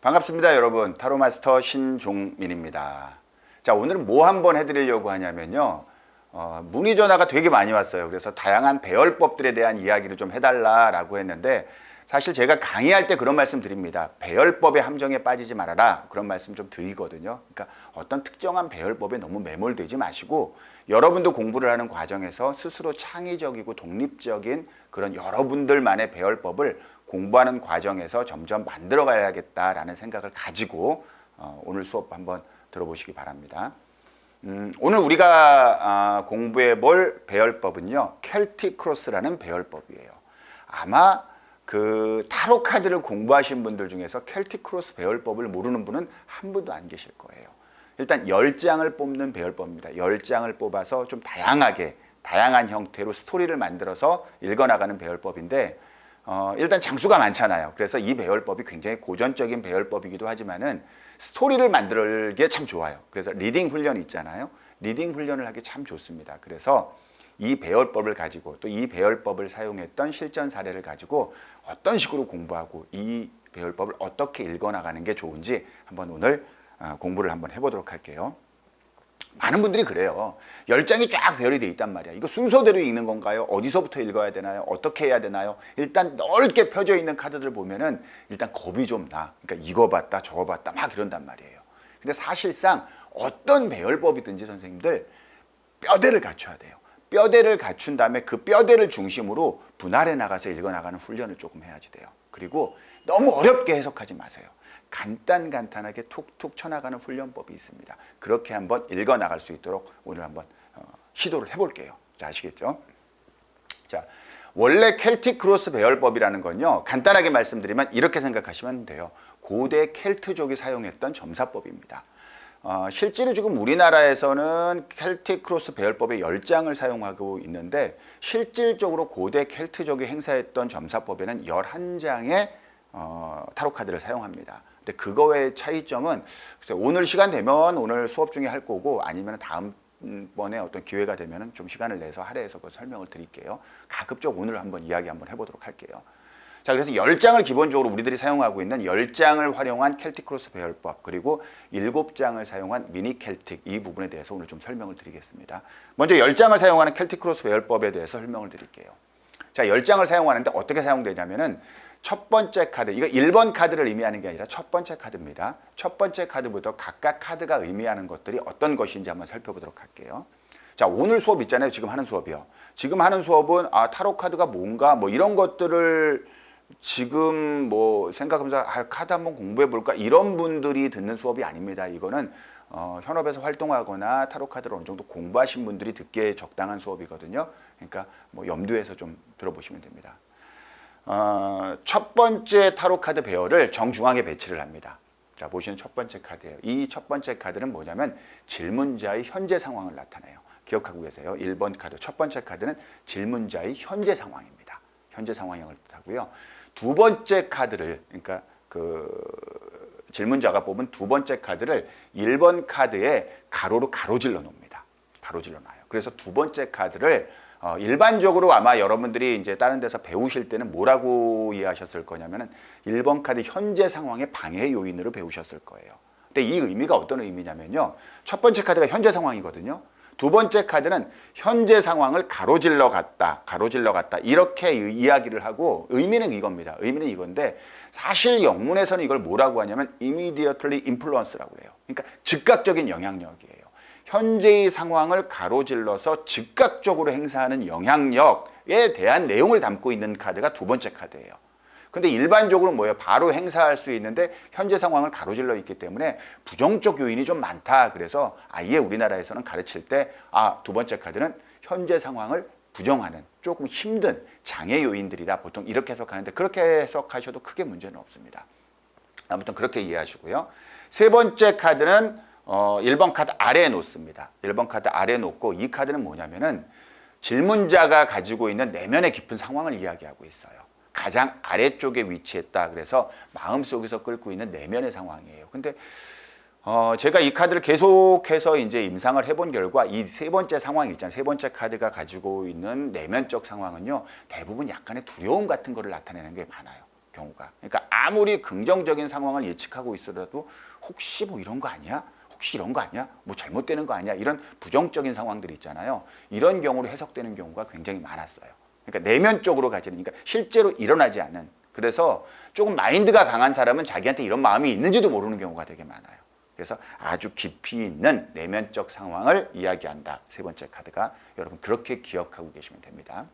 반갑습니다, 여러분. 타로마스터 신종민입니다. 자, 오늘은 뭐 한번 해드리려고 하냐면요. 문의 전화가 되게 많이 왔어요. 그래서 다양한 배열법들에 대한 이야기를 좀 해달라고 했는데, 사실 제가 강의할 때 그런 말씀 드립니다. 배열법의 함정에 빠지지 말아라. 그런 말씀 좀 드리거든요. 그러니까 어떤 특정한 배열법에 너무 매몰되지 마시고, 여러분도 공부를 하는 과정에서 스스로 창의적이고 독립적인 그런 여러분들만의 배열법을 공부하는 과정에서 점점 만들어 가야겠다라는 생각을 가지고 오늘 수업 한번 들어보시기 바랍니다. 오늘 우리가 공부해 볼 배열법은요, 켈틱 크로스라는 배열법이에요. 아마 그 타로 카드를 공부하신 분들 중에서 켈틱 크로스 배열법을 모르는 분은 한 분도 안 계실 거예요. 일단 10장을 뽑는 배열법입니다. 10장을 뽑아서 좀 다양한 형태로 스토리를 만들어서 읽어나가는 배열법인데, 일단 장수가 많잖아요. 그래서 이 배열법이 굉장히 고전적인 배열법이기도 하지만은 스토리를 만들기에 참 좋아요. 그래서 리딩 훈련이 있잖아요. 리딩 훈련을 하기 참 좋습니다. 그래서 이 배열법을 가지고 또 이 배열법을 사용했던 실전 사례를 가지고 어떤 식으로 공부하고 이 배열법을 어떻게 읽어나가는 게 좋은지 한번 오늘 공부를 한번 해보도록 할게요. 많은 분들이 그래요. 10장이 쫙 배열이 돼 있단 말이야. 이거 순서대로 읽는 건가요? 어디서부터 읽어야 되나요? 어떻게 해야 되나요? 일단 넓게 펴져 있는 카드들 보면은 일단 겁이 좀 나. 그러니까 이거 봤다 저거 봤다 막 이런단 말이에요. 근데 사실상 어떤 배열법이든지 선생님들 뼈대를 갖춰야 돼요. 뼈대를 갖춘 다음에 그 뼈대를 중심으로 분할해 나가서 읽어나가는 훈련을 조금 해야지 돼요. 그리고 너무 어렵게 해석하지 마세요. 간단하게 툭툭 쳐나가는 훈련법이 있습니다. 그렇게 한번 읽어나갈 수 있도록 오늘 한번 시도를 해볼게요. 자, 아시겠죠? 자, 원래 켈틱 크로스 배열법이라는 건요, 간단하게 말씀드리면 이렇게 생각하시면 돼요. 고대 켈트족이 사용했던 점사법입니다. 실제로 지금 우리나라에서는 켈틱 크로스 배열법의 10장을 사용하고 있는데, 실질적으로 고대 켈트족이 행사했던 점사법에는 11장의 타로 카드를 사용합니다. 근데 그거의 차이점은 오늘 시간 되면 오늘 수업 중에 할 거고, 아니면 다음번에 어떤 기회가 되면 좀 시간을 내서 할애해서 그 설명을 드릴게요. 가급적 오늘 한번 이야기 한번 해보도록 할게요. 자, 그래서 10장을 기본적으로 우리들이 사용하고 있는 10장을 활용한 켈틱 크로스 배열법, 그리고 7장을 사용한 미니 켈틱, 이 부분에 대해서 오늘 좀 설명을 드리겠습니다. 먼저 10장을 사용하는 켈틱 크로스 배열법에 대해서 설명을 드릴게요. 자, 10장을 사용하는데 어떻게 사용되냐면은 첫 번째 카드, 이거 1번 카드를 의미하는 게 아니라 첫 번째 카드입니다. 첫 번째 카드부터 각각 카드가 의미하는 것들이 어떤 것인지 한번 살펴보도록 할게요. 자, 오늘 수업 있잖아요. 지금 하는 수업이요. 지금 하는 수업은 타로 카드가 뭔가 뭐 이런 것들을 지금 뭐 생각하면서 카드 한번 공부해 볼까 이런 분들이 듣는 수업이 아닙니다. 이거는 현업에서 활동하거나 타로 카드를 어느 정도 공부하신 분들이 듣기에 적당한 수업이거든요. 그러니까 뭐 염두에서 좀 들어보시면 됩니다. 첫 번째 타로 카드 배열을 정중앙에 배치를 합니다. 자, 보시는 첫 번째 카드예요. 이 첫 번째 카드는 뭐냐면 질문자의 현재 상황을 나타내요. 기억하고 계세요? 1번 카드, 첫 번째 카드는 질문자의 현재 상황입니다. 현재 상황을 뜻하고요. 두 번째 카드를, 그러니까 그 질문자가 뽑은 두 번째 카드를 1번 카드에 가로로 가로질러 놓습니다. 가로질러 놔요. 그래서 두 번째 카드를 일반적으로 아마 여러분들이 이제 다른 데서 배우실 때는 뭐라고 이해하셨을 거냐면은 1번 카드 현재 상황의 방해 요인으로 배우셨을 거예요. 근데 이 의미가 어떤 의미냐면요. 첫 번째 카드가 현재 상황이거든요. 두 번째 카드는 현재 상황을 가로질러 갔다, 이렇게 이야기를 하고 의미는 이겁니다. 의미는 이건데 사실 영문에서는 이걸 뭐라고 하냐면 immediately influence라고 해요. 그러니까 즉각적인 영향력이에요. 현재의 상황을 가로질러서 즉각적으로 행사하는 영향력에 대한 내용을 담고 있는 카드가 두 번째 카드예요. 근데 일반적으로 뭐예요? 바로 행사할 수 있는데 현재 상황을 가로질러 있기 때문에 부정적 요인이 좀 많다. 그래서 아예 우리나라에서는 가르칠 때 두 번째 카드는 현재 상황을 부정하는 조금 힘든 장애 요인들이다. 보통 이렇게 해석하는데 그렇게 해석하셔도 크게 문제는 없습니다. 아무튼 그렇게 이해하시고요. 세 번째 카드는 1번 카드 아래에 놓습니다. 1번 카드 아래에 놓고 이 카드는 뭐냐면은 질문자가 가지고 있는 내면의 깊은 상황을 이야기하고 있어요. 가장 아래쪽에 위치했다. 그래서 마음속에서 끓고 있는 내면의 상황이에요. 근데 제가 이 카드를 계속해서 이제 임상을 해본 결과 이 세 번째 상황이 있잖아요. 세 번째 카드가 가지고 있는 내면적 상황은요. 대부분 약간의 두려움 같은 거를 나타내는 게 많아요. 경우가. 그러니까 아무리 긍정적인 상황을 예측하고 있어도 혹시 뭐 이런 거 아니야? 혹시 이런 거 아니야? 뭐 잘못되는 거 아니야? 이런 부정적인 상황들이 있잖아요. 이런 경우로 해석되는 경우가 굉장히 많았어요. 그러니까 내면적으로 가지는, 그러니까 실제로 일어나지 않은. 그래서 조금 마인드가 강한 사람은 자기한테 이런 마음이 있는지도 모르는 경우가 되게 많아요. 그래서 아주 깊이 있는 내면적 상황을 이야기한다. 세 번째 카드가. 여러분 그렇게 기억하고 계시면 됩니다.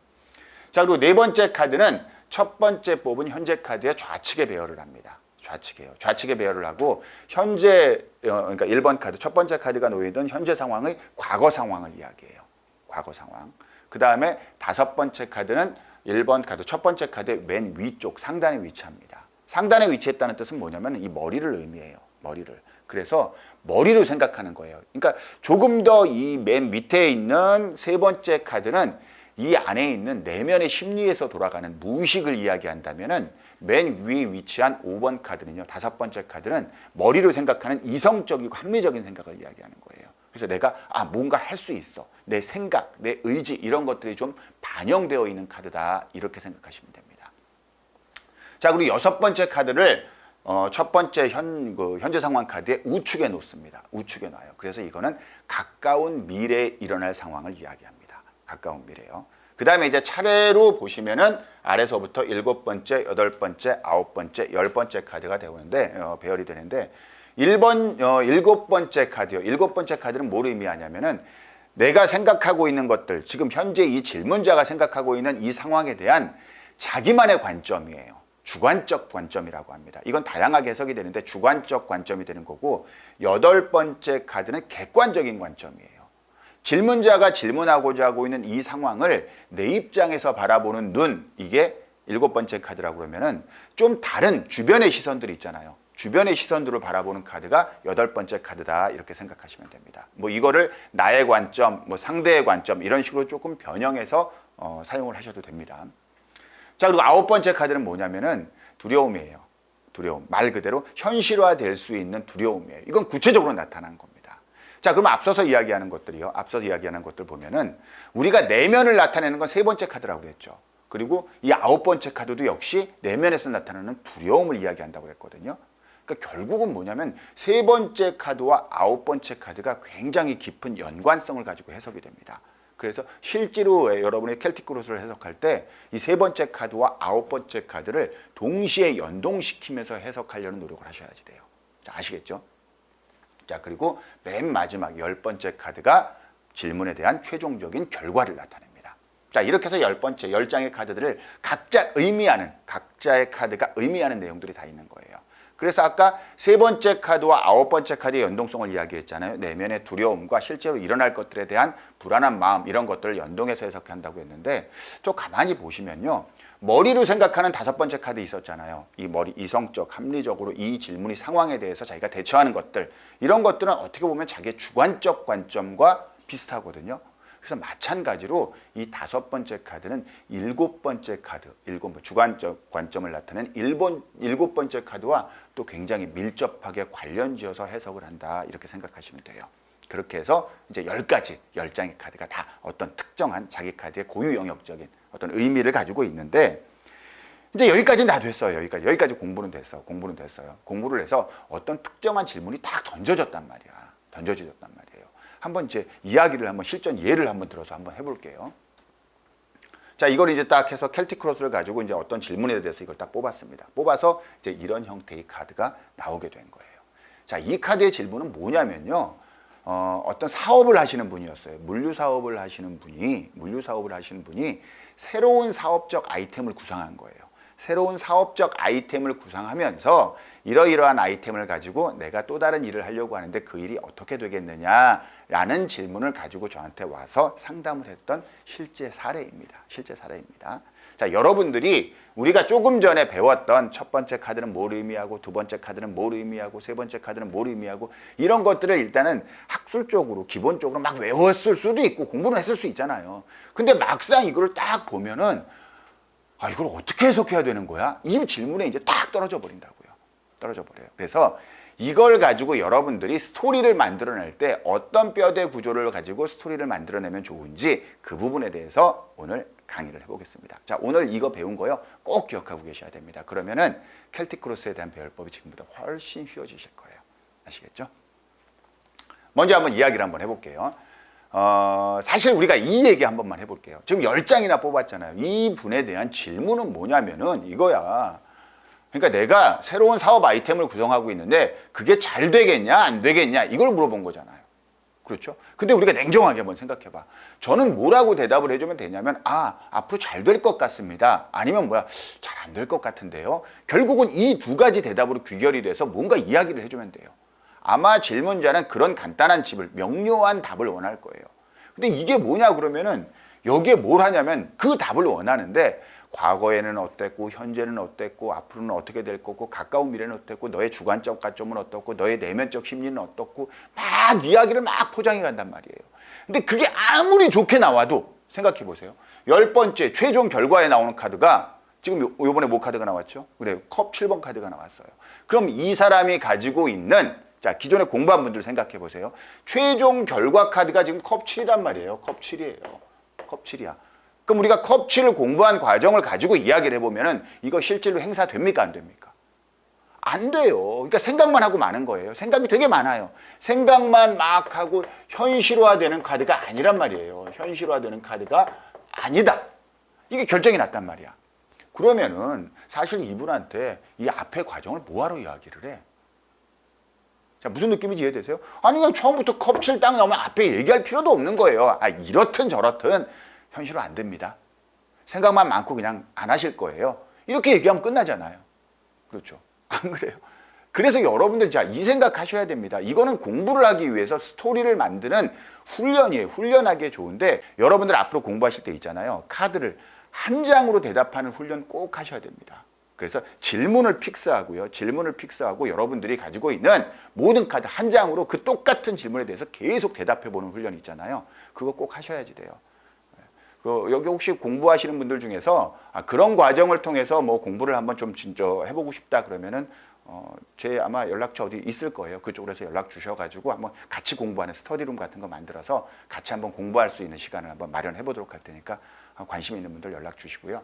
자, 그리고 네 번째 카드는 첫 번째 뽑은 현재 카드의 좌측에 배열을 합니다. 좌측이에요. 좌측에 배열을 하고 현재 그러니까 1번 카드 첫 번째 카드가 놓여있던 현재 상황의 과거 상황을 이야기해요. 과거 상황. 그 다음에 다섯 번째 카드는 1번 카드 첫 번째 카드의 맨 위쪽 상단에 위치합니다. 상단에 위치했다는 뜻은 뭐냐면 이 머리를 의미해요. 머리를. 그래서 머리로 생각하는 거예요. 그러니까 조금 더 이 맨 밑에 있는 세 번째 카드는 이 안에 있는 내면의 심리에서 돌아가는 무의식을 이야기한다면은 맨 위에 위치한 5번 카드는요. 다섯 번째 카드는 머리로 생각하는 이성적이고 합리적인 생각을 이야기하는 거예요. 그래서 내가 뭔가 할 수 있어. 내 생각, 내 의지 이런 것들이 좀 반영되어 있는 카드다. 이렇게 생각하시면 됩니다. 자, 그리고 여섯 번째 카드를 첫 번째 현재 상황 카드의 우측에 놓습니다. 우측에 놔요. 그래서 이거는 가까운 미래에 일어날 상황을 이야기합니다. 가까운 미래요. 그 다음에 이제 차례로 보시면은 아래서부터 7번째, 8번째, 9번째, 10번째 카드가 되는데 배열이 되는데 7번째 카드요. 7번째 카드는 뭘 의미하냐면은 내가 생각하고 있는 것들, 지금 현재 이 질문자가 생각하고 있는 이 상황에 대한 자기만의 관점이에요. 주관적 관점이라고 합니다. 이건 다양하게 해석이 되는데 주관적 관점이 되는 거고 8번째 카드는 객관적인 관점이에요. 질문자가 질문하고자 하고 있는 이 상황을 내 입장에서 바라보는 눈, 이게 7번째 카드라고 그러면은 좀 다른 주변의 시선들이 있잖아요. 주변의 시선들을 바라보는 카드가 8번째 카드다. 이렇게 생각하시면 됩니다. 뭐 이거를 나의 관점, 뭐 상대의 관점 이런 식으로 조금 변형해서 사용을 하셔도 됩니다. 자, 그리고 9번째 카드는 뭐냐면은 두려움이에요. 두려움. 말 그대로 현실화될 수 있는 두려움이에요. 이건 구체적으로 나타난 겁니다. 자, 그럼 앞서서 이야기하는 것들이요. 앞서서 이야기하는 것들 보면은 우리가 내면을 나타내는 건 세 번째 카드라고 그랬죠. 그리고 이 9번째 카드도 역시 내면에서 나타나는 두려움을 이야기한다고 그랬거든요. 그러니까 결국은 뭐냐면 세 번째 카드와 9번째 카드가 굉장히 깊은 연관성을 가지고 해석이 됩니다. 그래서 실제로 여러분이 켈틱 크로스를 해석할 때 이 세 번째 카드와 9번째 카드를 동시에 연동시키면서 해석하려는 노력을 하셔야지 돼요. 자, 아시겠죠? 자, 그리고 맨 마지막 10번째 카드가 질문에 대한 최종적인 결과를 나타냅니다. 자, 이렇게 해서 10번째, 10장의 카드들을 각자의 카드가 의미하는 내용들이 다 있는 거예요. 그래서 아까 세 번째 카드와 9번째 카드의 연동성을 이야기했잖아요. 내면의 두려움과 실제로 일어날 것들에 대한 불안한 마음 이런 것들을 연동해서 해석한다고 했는데 좀 가만히 보시면요. 머리로 생각하는 5번째 카드 있었잖아요. 이 머리 이성적, 합리적으로 이 질문이 상황에 대해서 자기가 대처하는 것들 이런 것들은 어떻게 보면 자기의 주관적 관점과 비슷하거든요. 그래서 마찬가지로 이 5번째 카드는 7번째 카드, 주관적 관점을 나타내는 7번째 카드와 또 굉장히 밀접하게 관련지어서 해석을 한다. 이렇게 생각하시면 돼요. 그렇게 해서 이제 10장의 카드가 다 어떤 특정한 자기 카드의 고유 영역적인 어떤 의미를 가지고 있는데 이제 여기까지는 다 됐어요. 여기까지 공부는 됐어요. 공부를 해서 어떤 특정한 질문이 딱 던져졌단 말이야. 한번 이제 이야기를 한번 실전 예를 한번 들어서 한번 해볼게요. 자, 이걸 이제 딱 해서 켈틱 크로스를 가지고 이제 어떤 질문에 대해서 이걸 딱 뽑았습니다. 뽑아서 이제 이런 형태의 카드가 나오게 된 거예요. 자, 이 카드의 질문은 뭐냐면요. 어떤 사업을 하시는 분이었어요. 물류 사업을 하시는 분이 새로운 사업적 아이템을 구상한 거예요. 새로운 사업적 아이템을 구상하면서 이러이러한 아이템을 가지고 내가 또 다른 일을 하려고 하는데 그 일이 어떻게 되겠느냐라는 질문을 가지고 저한테 와서 상담을 했던 실제 사례입니다. 자, 여러분들이 우리가 조금 전에 배웠던 첫 번째 카드는 뭘 의미하고 두 번째 카드는 뭘 의미하고 세 번째 카드는 뭘 의미하고 이런 것들을 일단은 학술적으로 기본적으로 막 외웠을 수도 있고 공부는 했을 수 있잖아요. 근데 막상 이걸 딱 보면은 이걸 어떻게 해석해야 되는 거야? 이 질문에 이제 딱 떨어져 버려요. 그래서 이걸 가지고 여러분들이 스토리를 만들어낼 때 어떤 뼈대 구조를 가지고 스토리를 만들어내면 좋은지 그 부분에 대해서 오늘 강의를 해보겠습니다. 자, 오늘 이거 배운 거요 꼭 기억하고 계셔야 됩니다. 그러면은 켈틱 크로스에 대한 배열법이 지금보다 훨씬 쉬워지실 거예요. 아시겠죠? 먼저 한번 이야기를 한번 해볼게요. 사실 우리가 이 얘기 한 번만 해볼게요. 지금 10장이나 뽑았잖아요. 이 분에 대한 질문은 뭐냐면은 이거야. 그러니까 내가 새로운 사업 아이템을 구성하고 있는데 그게 잘 되겠냐 안 되겠냐 이걸 물어본 거잖아요. 그렇죠? 근데 우리가 냉정하게 한번 생각해봐. 저는 뭐라고 대답을 해주면 되냐면 앞으로 잘 될 것 같습니다. 아니면 잘 안 될 것 같은데요. 결국은 이 두 가지 대답으로 귀결이 돼서 뭔가 이야기를 해주면 돼요. 아마 질문자는 그런 간단한 집을 명료한 답을 원할 거예요. 근데 이게 뭐냐 그러면은 여기에 뭘 하냐면 그 답을 원하는데 과거에는 어땠고 현재는 어땠고 앞으로는 어떻게 될 거고 가까운 미래는 어땠고 너의 주관적 가점은 어떻고 너의 내면적 심리는 어떻고 막 이야기를 막 포장해 간단 말이에요. 근데 그게 아무리 좋게 나와도 생각해 보세요. 10번째 최종 결과에 나오는 카드가 지금 요번에 뭐 카드가 나왔죠? 그래요. 컵 7번 카드가 나왔어요. 그럼 이 사람이 가지고 있는 자, 기존에 공부한 분들 생각해 보세요. 최종 결과 카드가 지금 컵 7이란 말이에요. 컵 7이에요. 컵 7이야. 그럼 우리가 컵 7을 공부한 과정을 가지고 이야기를 해보면은 이거 실제로 행사됩니까? 안 됩니까? 안 돼요. 그러니까 생각만 하고 마는 거예요. 생각이 되게 많아요. 생각만 막 하고 현실화되는 카드가 아니란 말이에요. 현실화되는 카드가 아니다. 이게 결정이 났단 말이야. 그러면은 사실 이분한테 이 앞에 과정을 뭐하러 이야기를 해? 자, 무슨 느낌인지 이해되세요? 아니 그냥 처음부터 컵 7 딱 나오면 앞에 얘기할 필요도 없는 거예요. 이렇든 저렇든 현실화 안 됩니다. 생각만 많고 그냥 안 하실 거예요. 이렇게 얘기하면 끝나잖아요. 그렇죠? 안 그래요? 그래서 여러분들 자, 이 생각하셔야 됩니다. 이거는 공부를 하기 위해서 스토리를 만드는 훈련이에요. 훈련하기에 좋은데 여러분들 앞으로 공부하실 때 있잖아요. 카드를 한 장으로 대답하는 훈련 꼭 하셔야 됩니다. 그래서 질문을 픽스하고요. 질문을 픽스하고 여러분들이 가지고 있는 모든 카드 한 장으로 그 똑같은 질문에 대해서 계속 대답해보는 훈련이 있잖아요. 그거 꼭 하셔야지 돼요. 여기 혹시 공부하시는 분들 중에서 그런 과정을 통해서 뭐 공부를 한번 좀 진짜 해보고 싶다 그러면은 제 아마 연락처 어디 있을 거예요. 그쪽으로 해서 연락 주셔가지고 한번 같이 공부하는 스터디룸 같은 거 만들어서 같이 한번 공부할 수 있는 시간을 한번 마련해 보도록 할 테니까 관심 있는 분들 연락 주시고요.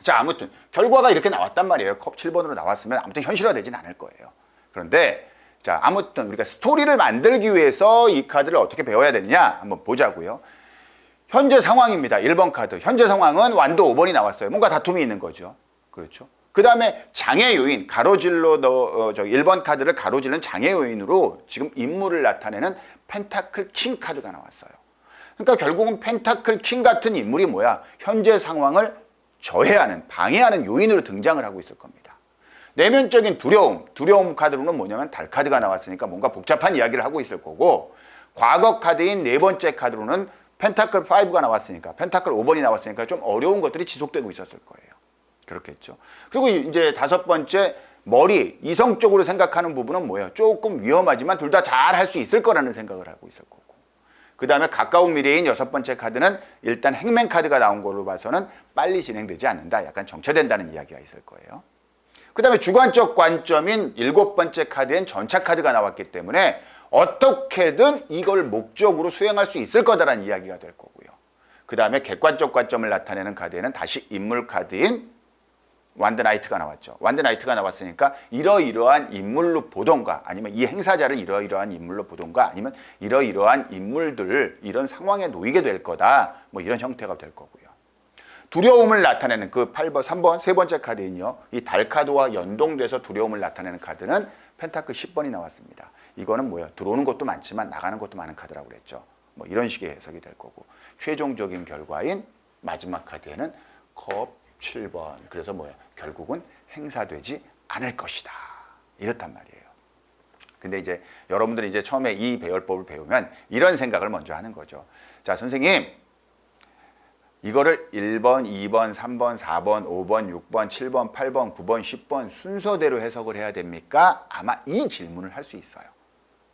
자, 아무튼 결과가 이렇게 나왔단 말이에요. 컵 7번으로 나왔으면 아무튼 현실화되진 않을 거예요. 그런데 자, 아무튼 우리가 스토리를 만들기 위해서 이 카드를 어떻게 배워야 되느냐 한번 보자고요. 현재 상황입니다. 1번 카드. 현재 상황은 완도 5번이 나왔어요. 뭔가 다툼이 있는 거죠. 그렇죠? 그 다음에 장애 요인, 가로질러 1번 카드를 가로질른 장애 요인으로 지금 인물을 나타내는 펜타클 킹 카드가 나왔어요. 그러니까 결국은 펜타클 킹 같은 인물이 뭐야? 현재 상황을 저해하는, 방해하는 요인으로 등장을 하고 있을 겁니다. 내면적인 두려움 카드로는 뭐냐면 달 카드가 나왔으니까 뭔가 복잡한 이야기를 하고 있을 거고, 과거 카드인 네 번째 카드로는 펜타클 5가 나왔으니까, 펜타클 5번이 나왔으니까 좀 어려운 것들이 지속되고 있었을 거예요. 그렇겠죠. 그리고 이제 다섯 번째, 머리, 이성적으로 생각하는 부분은 뭐예요? 조금 위험하지만 둘 다 잘 할 수 있을 거라는 생각을 하고 있을 거고. 그 다음에 가까운 미래인 여섯 번째 카드는 일단 행맨 카드가 나온 걸로 봐서는 빨리 진행되지 않는다. 약간 정체된다는 이야기가 있을 거예요. 그 다음에 주관적 관점인 일곱 번째 카드엔 전차 카드가 나왔기 때문에 어떻게든 이걸 목적으로 수행할 수 있을 거다라는 이야기가 될 거고요. 그 다음에 객관적 관점을 나타내는 카드에는 다시 인물 카드인 완드 나이트가 나왔죠. 완드 나이트가 나왔으니까 이러이러한 인물로 보던가 아니면 이 행사자를 이러이러한 인물로 보던가 아니면 이러이러한 인물들을 이런 상황에 놓이게 될 거다. 뭐 이런 형태가 될 거고요. 두려움을 나타내는 그 8번, 3번, 세 번째 카드인요. 이 달 카드와 연동돼서 두려움을 나타내는 카드는 펜타클 10번이 나왔습니다. 이거는 뭐예요? 들어오는 것도 많지만 나가는 것도 많은 카드라고 그랬죠. 뭐 이런 식의 해석이 될 거고. 최종적인 결과인 마지막 카드에는 컵 7번. 그래서 뭐예요? 결국은 행사되지 않을 것이다. 이렇단 말이에요. 근데 이제 여러분들이 이제 처음에 이 배열법을 배우면 이런 생각을 먼저 하는 거죠. 자, 선생님. 이거를 1번, 2번, 3번, 4번, 5번, 6번, 7번, 8번, 9번, 10번 순서대로 해석을 해야 됩니까? 아마 이 질문을 할 수 있어요.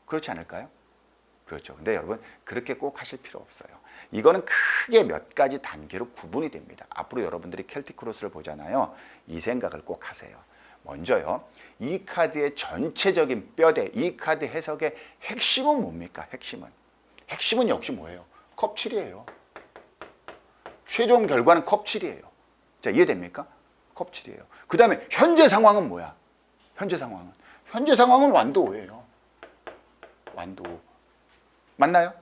그렇지 않을까요? 그렇죠. 근데 여러분 그렇게 꼭 하실 필요 없어요. 이거는 크게 몇 가지 단계로 구분이 됩니다. 앞으로 여러분들이 켈틱 크로스를 보잖아요. 이 생각을 꼭 하세요. 먼저요. 이 카드의 전체적인 뼈대, 이 카드 해석의 핵심은 뭡니까? 핵심은 역시 뭐예요? 컵7이에요. 최종 결과는 컵7이에요. 자, 이해됩니까? 컵7이에요. 그 다음에 현재 상황은 뭐야? 현재 상황은 완도5예요. 완도5. 맞나요?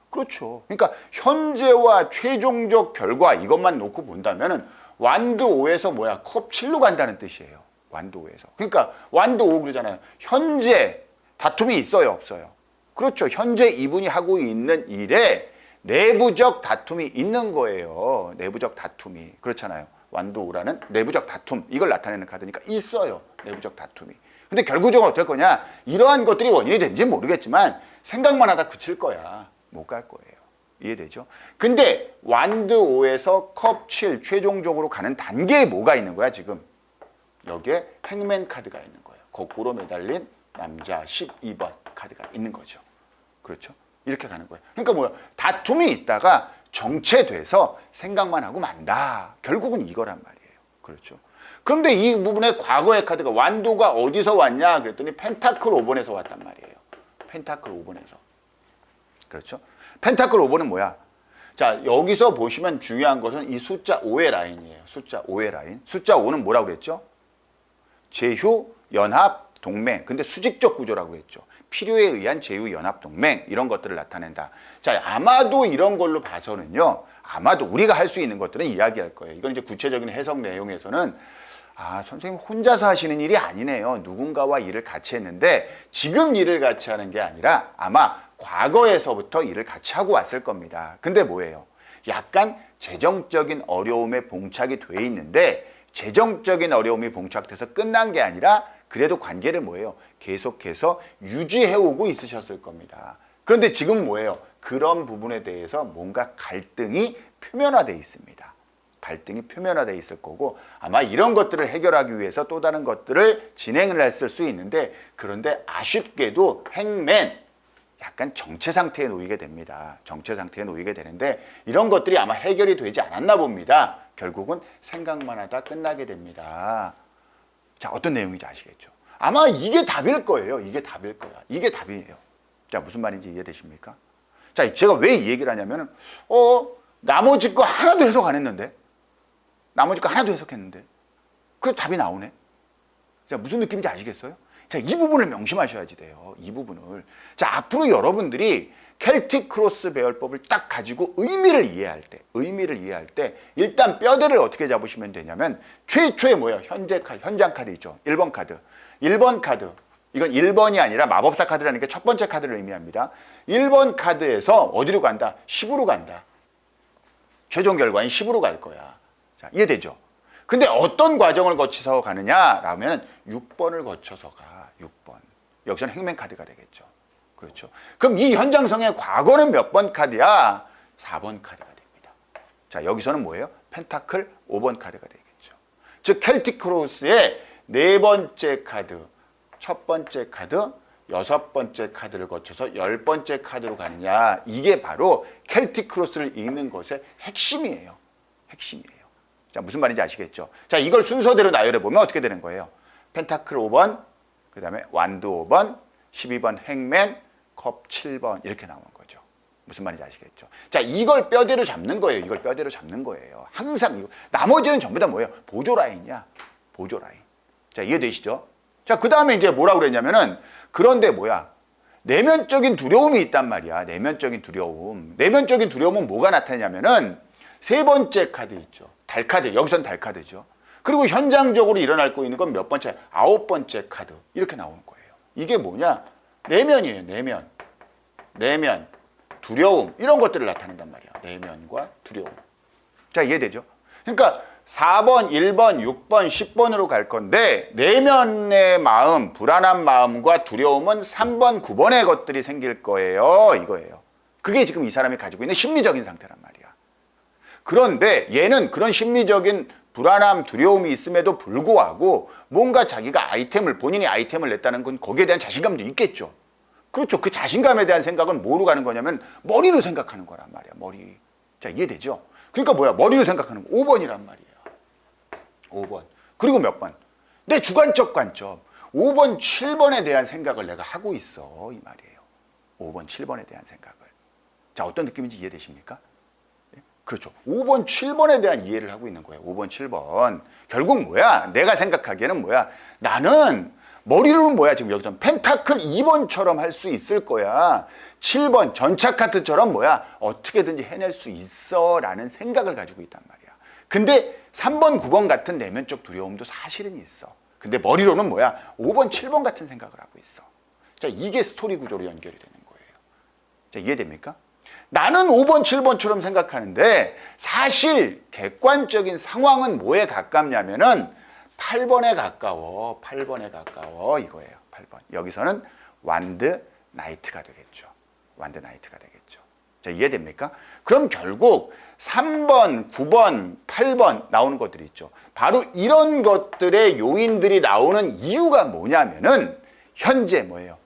그렇죠. 그러니까 현재와 최종적 결과 이것만 놓고 본다면은 완도5에서 뭐야? 컵7로 간다는 뜻이에요. 완도5에서. 그러니까 완도5 그러잖아요. 현재 다툼이 있어요, 없어요? 그렇죠. 현재 이분이 하고 있는 일에 내부적 다툼이 있는 거예요. 내부적 다툼이. 그렇잖아요. 완도5라는 내부적 다툼. 이걸 나타내는 카드니까 있어요. 내부적 다툼이. 근데 결국적으로 어떨 거냐? 이러한 것들이 원인이 된지 모르겠지만 생각만 하다 그칠 거야. 못 갈 거예요. 이해되죠? 근데 완도5에서 컵7 최종적으로 가는 단계에 뭐가 있는 거야, 지금? 여기에 행맨 카드가 있는 거예요. 거꾸로 매달린 남자 12번 카드가 있는 거죠. 그렇죠? 이렇게 가는 거예요. 그러니까 뭐야? 다툼이 있다가 정체돼서 생각만 하고 만다. 결국은 이거란 말이에요. 그렇죠? 그런데 이 부분에 과거의 카드가 완도가 어디서 왔냐? 그랬더니 펜타클 5번에서 왔단 말이에요. 펜타클 5번에서. 그렇죠? 펜타클 5번은 뭐야? 자, 여기서 보시면 중요한 것은 이 숫자 5의 라인이에요. 숫자 5의 라인. 숫자 5는 뭐라고 그랬죠? 제휴, 연합, 동맹. 근데 수직적 구조라고 했죠. 필요에 의한 제휴, 연합, 동맹 이런 것들을 나타낸다. 자, 아마도 이런 걸로 봐서는요. 아마도 우리가 할 수 있는 것들은 이야기할 거예요. 이건 이제 구체적인 해석 내용에서는 선생님 혼자서 하시는 일이 아니네요. 누군가와 일을 같이 했는데 지금 일을 같이 하는 게 아니라 아마 과거에서부터 일을 같이 하고 왔을 겁니다. 근데 뭐예요? 약간 재정적인 어려움에 봉착이 돼 있는데 재정적인 어려움이 봉착돼서 끝난 게 아니라 그래도 관계를 뭐예요? 계속해서 유지해오고 있으셨을 겁니다. 그런데 지금 뭐예요? 그런 부분에 대해서 뭔가 갈등이 표면화되어 있습니다. 갈등이 표면화되어 있을 거고 아마 이런 것들을 해결하기 위해서 또 다른 것들을 진행을 했을 수 있는데 그런데 아쉽게도 행맨 약간 정체 상태에 놓이게 됩니다. 정체 상태에 놓이게 되는데 이런 것들이 아마 해결이 되지 않았나 봅니다. 결국은 생각만 하다 끝나게 됩니다. 자, 어떤 내용인지 아시겠죠? 아마 이게 답일 거예요. 이게 답일 거야. 이게 답이에요. 자, 무슨 말인지 이해되십니까? 자, 제가 왜 이 얘기를 하냐면은 나머지 거 하나도 해석 안 했는데 나머지 거 하나도 해석했는데 그래서 답이 나오네. 자, 무슨 느낌인지 아시겠어요? 자, 이 부분을 명심하셔야지 돼요. 이 부분을. 자, 앞으로 여러분들이 켈틱 크로스 배열법을 딱 가지고 의미를 이해할 때 일단 뼈대를 어떻게 잡으시면 되냐면 최초에 뭐예요? 현장 카드 있죠. 1번 카드. 1번 카드. 이건 1번이 아니라 마법사 카드라는 게 첫 번째 카드를 의미합니다. 1번 카드에서 어디로 간다? 10으로 간다. 최종 결과인 10으로 갈 거야. 자, 이해되죠? 근데 어떤 과정을 거쳐서 가느냐라면 6번을 거쳐서 가. 6번. 여기서는 행맨 카드가 되겠죠. 그렇죠. 그럼 이 현장성의 과거는 몇 번 카드야? 4번 카드가 됩니다. 자, 여기서는 뭐예요? 펜타클 5번 카드가 되겠죠. 즉 켈틱 크로스의 네 번째 카드, 첫 번째 카드, 여섯 번째 카드를 거쳐서 10번째 카드로 가느냐. 이게 바로 켈틱 크로스를 읽는 것의 핵심이에요. 핵심이에요. 자, 무슨 말인지 아시겠죠? 자, 이걸 순서대로 나열해 보면 어떻게 되는 거예요? 펜타클 5번, 그 다음에 완도 5번, 12번 행맨, 컵 7번 이렇게 나오는 거죠. 무슨 말인지 아시겠죠? 자, 이걸 뼈대로 잡는 거예요. 이걸 뼈대로 잡는 거예요. 항상 이거. 나머지는 전부 다 뭐예요? 보조 라인이야. 보조 라인. 자, 이해되시죠? 자, 그 다음에 이제 뭐라고 그랬냐면은 그런데 뭐야? 내면적인 두려움이 있단 말이야. 내면적인 두려움. 내면적인 두려움은 뭐가 나타나냐면은 세 번째 카드 있죠. 달카드. 여기선 달카드죠. 그리고 현장적으로 일어나고 있는 건 몇 번째? 9번째 카드. 이렇게 나오는 거예요. 이게 뭐냐? 내면이에요. 내면. 두려움. 이런 것들을 나타낸단 말이야. 내면과 두려움. 자, 이해되죠? 그러니까 4번, 1번, 6번, 10번으로 갈 건데 내면의 마음, 불안한 마음과 두려움은 3번, 9번의 것들이 생길 거예요. 이거예요. 그게 지금 이 사람이 가지고 있는 심리적인 상태란 말이야. 그런데 얘는 그런 심리적인 불안함, 두려움이 있음에도 불구하고 뭔가 자기가 본인이 아이템을 냈다는 건 거기에 대한 자신감도 있겠죠. 그렇죠. 그 자신감에 대한 생각은 뭐로 가는 거냐면 머리로 생각하는 거란 말이야. 머리. 자, 이해되죠? 그러니까 뭐야? 머리로 생각하는 거. 5번이란 말이에요. 5번. 그리고 몇 번? 내 주관적 관점. 5번, 7번에 대한 생각을 내가 하고 있어. 이 말이에요. 5번, 7번에 대한 생각을. 자, 어떤 느낌인지 이해되십니까? 그렇죠. 5번, 7번에 대한 이해를 하고 있는 거예요. 5번, 7번. 결국 뭐야? 내가 생각하기에는 뭐야? 나는 머리로는 뭐야? 지금 여기서 펜타클 2번처럼 할 수 있을 거야. 7번 전차 카트처럼 뭐야? 어떻게든지 해낼 수 있어 라는 생각을 가지고 있단 말이야. 근데 3번, 9번 같은 내면적 두려움도 사실은 있어. 근데 머리로는 뭐야? 5번, 7번 같은 생각을 하고 있어. 자, 이게 스토리 구조로 연결이 되는 거예요. 자, 이해됩니까? 나는 5번, 7번처럼 생각하는데 사실 객관적인 상황은 뭐에 가깝냐면은 8번에 가까워. 8번에 가까워 이거예요. 8번. 여기서는 완드 나이트가 되겠죠. 완드 나이트가 되겠죠. 자, 이해됩니까? 그럼 결국 3번, 9번, 8번 나오는 것들이 있죠. 바로 이런 것들의 요인들이 나오는 이유가 뭐냐면은 현재 뭐예요?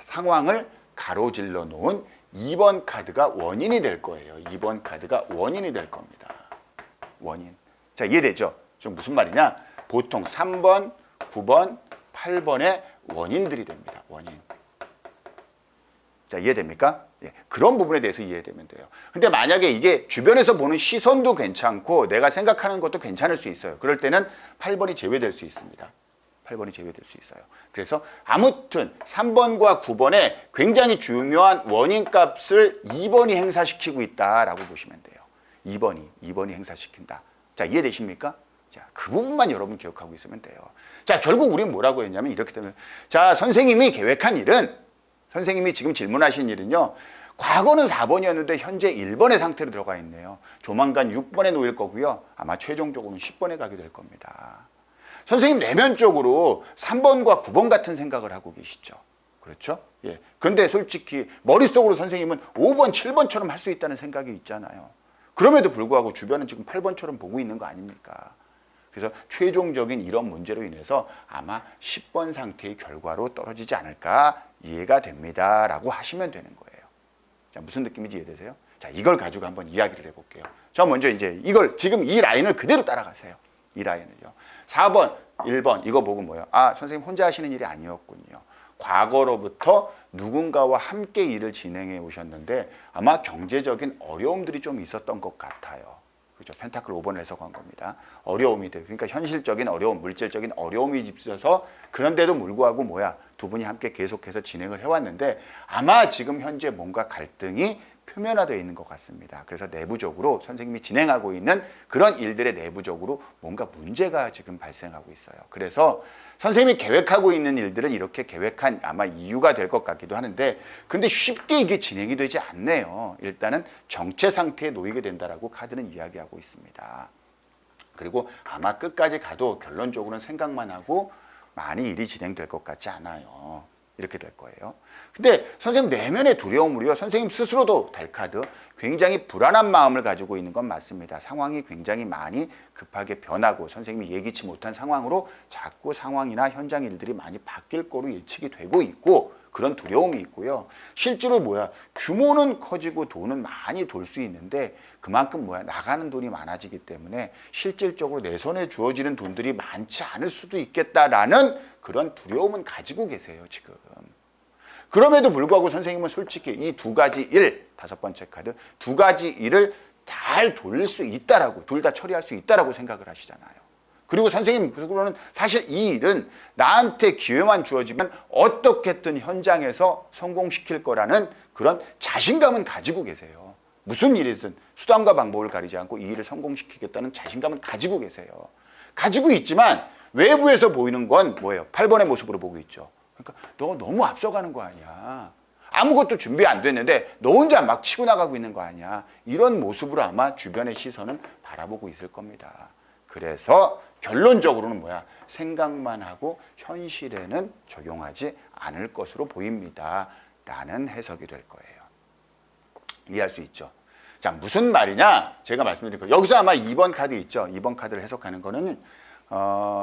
상황을 가로질러 놓은 2번 카드가 원인이 될 거예요. 2번 카드가 원인이 될 겁니다. 원인. 자, 이해되죠? 좀 무슨 말이냐? 보통 3번, 9번, 8번의 원인들이 됩니다. 원인. 자, 이해됩니까? 예, 그런 부분에 대해서 이해되면 돼요. 근데 만약에 이게 주변에서 보는 시선도 괜찮고 내가 생각하는 것도 괜찮을 수 있어요. 그럴 때는 8번이 제외될 수 있습니다. 8번이 제외될 수 있어요. 그래서 아무튼 3번과 9번에 굉장히 중요한 원인 값을 2번이 행사시키고 있다라고 보시면 돼요. 2번이 행사시킨다. 자, 이해되십니까? 자, 그 부분만 여러분 기억하고 있으면 돼요. 자, 결국 우리는 뭐라고 했냐면 이렇게 되면, 자, 선생님이 계획한 일은, 선생님이 지금 질문하신 일은요, 과거는 4번이었는데 현재 1번의 상태로 들어가 있네요. 조만간 6번에 놓일 거고요. 아마 최종적으로는 10번에 가게 될 겁니다. 선생님 내면적으로 3번과 9번 같은 생각을 하고 계시죠. 그렇죠? 예. 그런데 솔직히 머릿속으로 선생님은 5번, 7번처럼 할 수 있다는 생각이 있잖아요. 그럼에도 불구하고 주변은 지금 8번처럼 보고 있는 거 아닙니까? 그래서 최종적인 이런 문제로 인해서 아마 10번 상태의 결과로 떨어지지 않을까 이해가 됩니다. 라고 하시면 되는 거예요. 자, 무슨 느낌인지 이해되세요? 자, 이걸 가지고 한번 이야기를 해볼게요. 저 먼저 이제 이걸 지금 이 라인을 그대로 따라가세요. 이 라인을요. 4번, 1번 이거 보고 뭐예요? 아, 선생님 혼자 하시는 일이 아니었군요. 과거로부터 누군가와 함께 일을 진행해 오셨는데 아마 경제적인 어려움들이 좀 있었던 것 같아요. 그렇죠? 펜타클 5번을 해석한 겁니다. 어려움이 돼요. 그러니까 현실적인 어려움, 물질적인 어려움이 있어서 그런데도 불구하고 뭐야? 두 분이 함께 계속해서 진행을 해왔는데 아마 지금 현재 뭔가 갈등이 표면화되어 있는 것 같습니다. 그래서 내부적으로 선생님이 진행하고 있는 그런 일들의 내부적으로 뭔가 문제가 지금 발생하고 있어요. 그래서 선생님이 계획하고 있는 일들을 이렇게 계획한 아마 이유가 될 것 같기도 하는데 근데 쉽게 이게 진행이 되지 않네요. 일단은 정체 상태에 놓이게 된다라고 카드는 이야기하고 있습니다. 그리고 아마 끝까지 가도 결론적으로는 생각만 하고 많이 일이 진행될 것 같지 않아요. 이렇게 될 거예요. 근데 선생님 내면의 두려움으로요. 선생님 스스로도 달 카드 굉장히 불안한 마음을 가지고 있는 건 맞습니다. 상황이 굉장히 많이 급하게 변하고 선생님이 예기치 못한 상황으로 자꾸 상황이나 현장 일들이 많이 바뀔 거로 예측이 되고 있고 그런 두려움이 있고요. 실제로 뭐야? 규모는 커지고 돈은 많이 돌 수 있는데 그만큼 뭐야? 나가는 돈이 많아지기 때문에 실질적으로 내 손에 주어지는 돈들이 많지 않을 수도 있겠다라는 그런 두려움은 가지고 계세요, 지금. 그럼에도 불구하고 선생님은 솔직히 이 두 가지 일, 5번째 카드, 두 가지 일을 잘 돌릴 수 있다라고, 둘 다 처리할 수 있다라고 생각을 하시잖아요. 그리고 선생님으로는 사실 이 일은 나한테 기회만 주어지면 어떻게든 현장에서 성공시킬 거라는 그런 자신감은 가지고 계세요. 무슨 일이든 수단과 방법을 가리지 않고 이 일을 성공시키겠다는 자신감은 가지고 계세요. 가지고 있지만 외부에서 보이는 건 뭐예요? 8번의 모습으로 보고 있죠. 그러니까 너 너무 앞서가는 거 아니야. 아무것도 준비 안 됐는데 너 혼자 막 치고 나가고 있는 거 아니야. 이런 모습으로 아마 주변의 시선은 바라보고 있을 겁니다. 그래서 결론적으로는 뭐야? 생각만 하고 현실에는 적용하지 않을 것으로 보입니다. 라는 해석이 될 거예요. 이해할 수 있죠? 자, 무슨 말이냐? 제가 말씀드린 거. 여기서 아마 2번 카드 있죠? 2번 카드를 해석하는 거는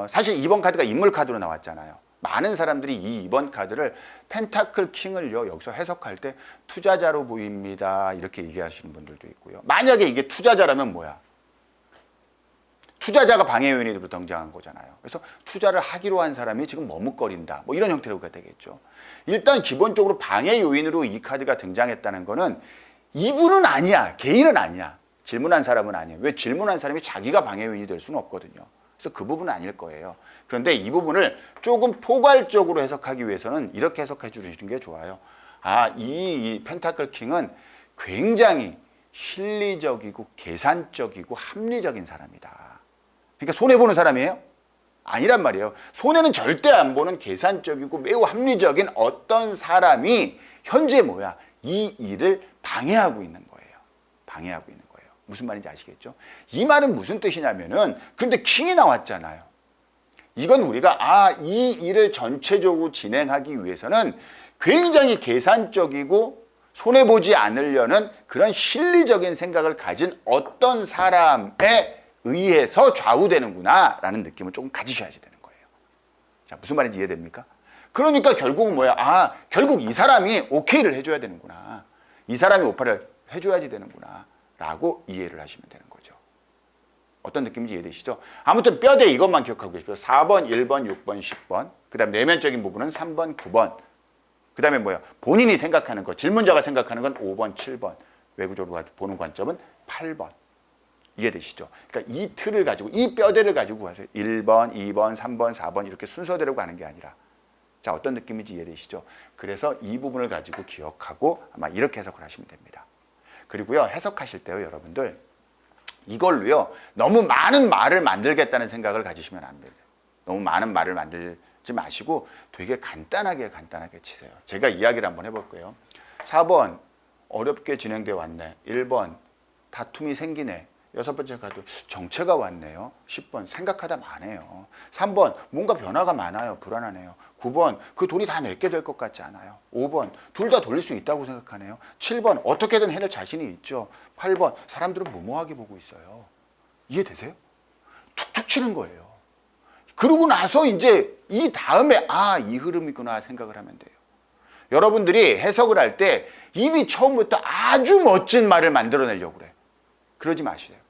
사실 2번 카드가 인물 카드로 나왔잖아요. 많은 사람들이 이 2번 카드를 펜타클 킹을요 여기서 해석할 때 투자자로 보입니다 이렇게 얘기하시는 분들도 있고요. 만약에 이게 투자자라면 뭐야? 투자자가 방해 요인으로 등장한 거잖아요. 그래서 투자를 하기로 한 사람이 지금 머뭇거린다. 뭐 이런 형태로가 되겠죠. 일단 기본적으로 방해 요인으로 이 카드가 등장했다는 거는 이분은 아니야. 개인은 아니야. 질문한 사람은 아니에요. 왜 질문한 사람이 자기가 방해 요인이 될 수는 없거든요. 그래서 그 부분은 아닐 거예요. 그런데 이 부분을 조금 포괄적으로 해석하기 위해서는 이렇게 해석해 주시는 게 좋아요. 이 펜타클 킹은 굉장히 실리적이고 계산적이고 합리적인 사람이다. 그러니까 손해보는 사람이에요? 아니란 말이에요. 손해는 절대 안 보는 계산적이고 매우 합리적인 어떤 사람이 현재 이 일을 방해하고 있는 거예요. 방해하고 있는 거예요. 무슨 말인지 아시겠죠? 이 말은 무슨 뜻이냐면은, 근데 킹이 나왔잖아요. 이건 우리가 이 일을 전체적으로 진행하기 위해서는 굉장히 계산적이고 손해보지 않으려는 그런 실리적인 생각을 가진 어떤 사람에 의해서 좌우되는구나 라는 느낌을 조금 가지셔야지 되는 거예요. 자, 무슨 말인지 이해됩니까? 그러니까 결국은 결국 이 사람이 오케이를 해줘야 되는구나. 이 사람이 오파를 해줘야지 되는구나 라고 이해를 하시면 되는 거죠. 어떤 느낌인지 이해되시죠? 아무튼 뼈대 이것만 기억하고 계십시오. 4번, 1번, 6번, 10번. 그 다음 내면적인 부분은 3번, 9번. 그 다음에 본인이 생각하는 거, 질문자가 생각하는 건 5번, 7번. 외부적으로 보는 관점은 8번. 이해되시죠? 그러니까 이 틀을 가지고, 이 뼈대를 가지고 가세요. 1번, 2번, 3번, 4번 이렇게 순서대로 가는 게 아니라. 자, 어떤 느낌인지 이해되시죠? 그래서 이 부분을 가지고 기억하고 아마 이렇게 해석을 하시면 됩니다. 그리고요, 해석하실 때요, 여러분들 이걸로요, 너무 많은 말을 만들겠다는 생각을 가지시면 안 돼요. 너무 많은 말을 만들지 마시고 되게 간단하게 치세요. 제가 이야기를 한번 해볼게요. 4번, 어렵게 진행되어 왔네. 1번, 다툼이 생기네. 6번째 카드, 정체가 왔네요. 10번, 생각하다 마네요. 3번, 뭔가 변화가 많아요. 불안하네요. 9번, 그 돈이 다 내게 될 것 같지 않아요. 5번, 둘 다 돌릴 수 있다고 생각하네요. 7번, 어떻게든 해낼 자신이 있죠. 8번, 사람들은 무모하게 보고 있어요. 이해되세요? 툭툭 치는 거예요. 그러고 나서 이제 이 다음에 이 흐름이구나 생각을 하면 돼요. 여러분들이 해석을 할 때 이미 처음부터 아주 멋진 말을 만들어내려고 그래. 그러지 마시세요.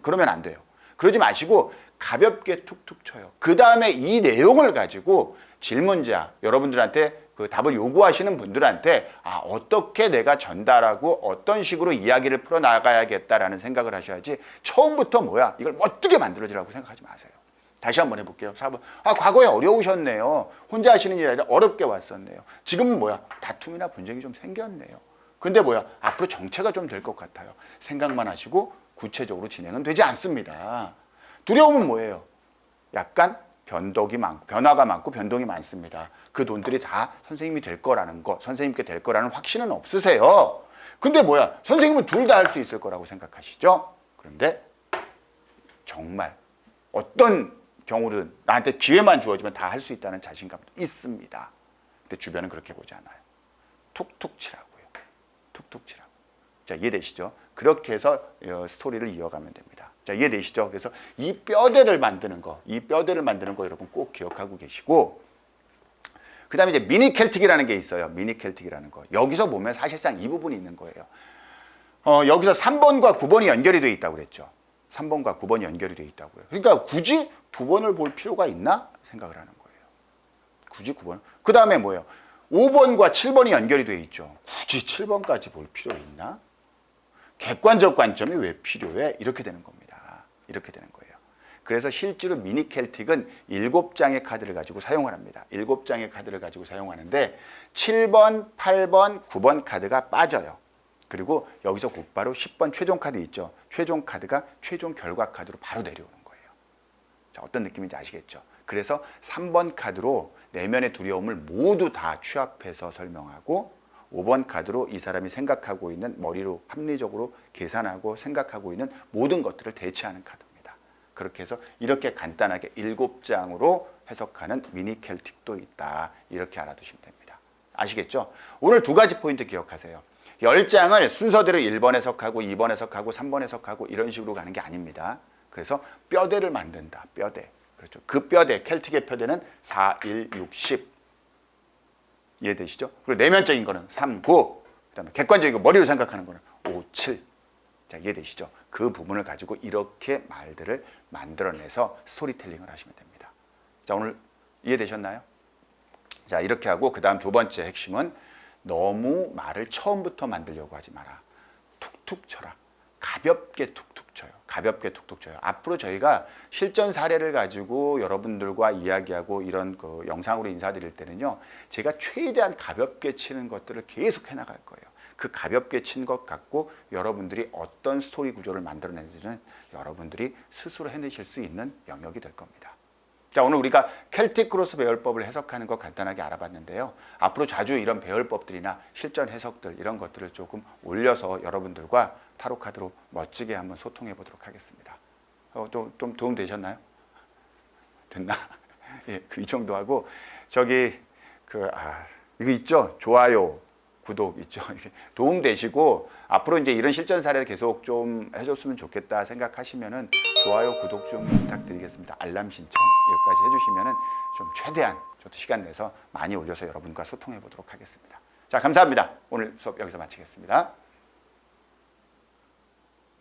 그러면 안 돼요. 그러지 마시고 가볍게 툭툭 쳐요. 그 다음에 이 내용을 가지고 질문자, 여러분들한테 그 답을 요구하시는 분들한테 어떻게 내가 전달하고 어떤 식으로 이야기를 풀어나가야겠다라는 생각을 하셔야지 처음부터 이걸 어떻게 만들어지라고 생각하지 마세요. 다시 한번 해볼게요. 4번. 과거에 어려우셨네요. 혼자 하시는 일이 아니라 어렵게 왔었네요. 지금은 다툼이나 분쟁이 좀 생겼네요. 근데 앞으로 정체가 좀 될 것 같아요. 생각만 하시고 구체적으로 진행은 되지 않습니다. 두려움은 뭐예요? 약간 변화가 많고 변동이 많습니다. 그 돈들이 다 선생님이 될 거라는 거, 선생님께 될 거라는 확신은 없으세요. 근데 선생님은 둘 다 할 수 있을 거라고 생각하시죠? 그런데 정말 어떤 경우든 나한테 기회만 주어지면 다 할 수 있다는 자신감도 있습니다. 근데 주변은 그렇게 보지 않아요. 툭툭 치라고요. 툭툭 치라고. 자, 이해되시죠? 그렇게 해서 스토리를 이어가면 됩니다. 자, 이해되시죠? 그래서 이 뼈대를 만드는 거 여러분 꼭 기억하고 계시고, 그 다음에 이제 미니 켈틱이라는 게 있어요. 미니 켈틱이라는 거. 여기서 보면 사실상 이 부분이 있는 거예요. 여기서 3번과 9번이 연결이 되어 있다고 그랬죠. 3번과 9번이 연결이 되어 있다고요. 그러니까 굳이 9번을 볼 필요가 있나 생각을 하는 거예요. 굳이 9번. 그 다음에 5번과 7번이 연결이 되어 있죠. 굳이 7번까지 볼 필요 있나? 객관적 관점이 왜 필요해? 이렇게 되는 겁니다. 이렇게 되는 거예요. 그래서 실제로 미니 켈틱은 7장의 카드를 가지고 사용을 합니다. 7장의 카드를 가지고 사용하는데 7번, 8번, 9번 카드가 빠져요. 그리고 여기서 곧바로 10번 최종 카드 있죠. 최종 카드가 최종 결과 카드로 바로 내려오는 거예요. 자, 어떤 느낌인지 아시겠죠? 그래서 3번 카드로 내면의 두려움을 모두 다 취합해서 설명하고, 5번 카드로 이 사람이 생각하고 있는, 머리로 합리적으로 계산하고 생각하고 있는 모든 것들을 대체하는 카드입니다. 그렇게 해서 이렇게 간단하게 7장으로 해석하는 미니 켈틱도 있다. 이렇게 알아두시면 됩니다. 아시겠죠? 오늘 2가지 포인트 기억하세요. 10장을 순서대로 1번 해석하고 2번 해석하고 3번 해석하고 이런 식으로 가는 게 아닙니다. 그래서 뼈대를 만든다. 뼈대. 그렇죠. 그 뼈대, 켈틱의 뼈대는 4, 1, 6, 10. 이해되시죠? 그리고 내면적인 거는 3, 9. 그다음에 객관적인 거, 머리로 생각하는 거는 5, 7. 자, 이해되시죠? 그 부분을 가지고 이렇게 말들을 만들어내서 스토리텔링을 하시면 됩니다. 자, 오늘 이해되셨나요? 자, 이렇게 하고 그 다음 두 번째 핵심은 너무 말을 처음부터 만들려고 하지 마라. 툭툭 쳐라. 가볍게 툭툭 쳐요. 가볍게 툭툭 쳐요. 앞으로 저희가 실전 사례를 가지고 여러분들과 이야기하고 이런 그 영상으로 인사드릴 때는요, 제가 최대한 가볍게 치는 것들을 계속 해나갈 거예요. 그 가볍게 친 것 갖고 여러분들이 어떤 스토리 구조를 만들어내는지는 여러분들이 스스로 해내실 수 있는 영역이 될 겁니다. 자, 오늘 우리가 켈틱 크로스 배열법을 해석하는 것 간단하게 알아봤는데요. 앞으로 자주 이런 배열법들이나 실전 해석들 이런 것들을 조금 올려서 여러분들과 타로 카드로 멋지게 한번 소통해 보도록 하겠습니다. 좀 도움 되셨나요? 됐나? 예, 이 정도 하고 저기 이거 있죠? 좋아요, 구독 있죠? 도움 되시고 앞으로 이제 이런 실전 사례를 계속 좀 해줬으면 좋겠다 생각하시면은 좋아요, 구독 좀 부탁드리겠습니다. 알람 신청 여기까지 해주시면은 좀 최대한 저도 시간 내서 많이 올려서 여러분과 소통해 보도록 하겠습니다. 자, 감사합니다. 오늘 수업 여기서 마치겠습니다.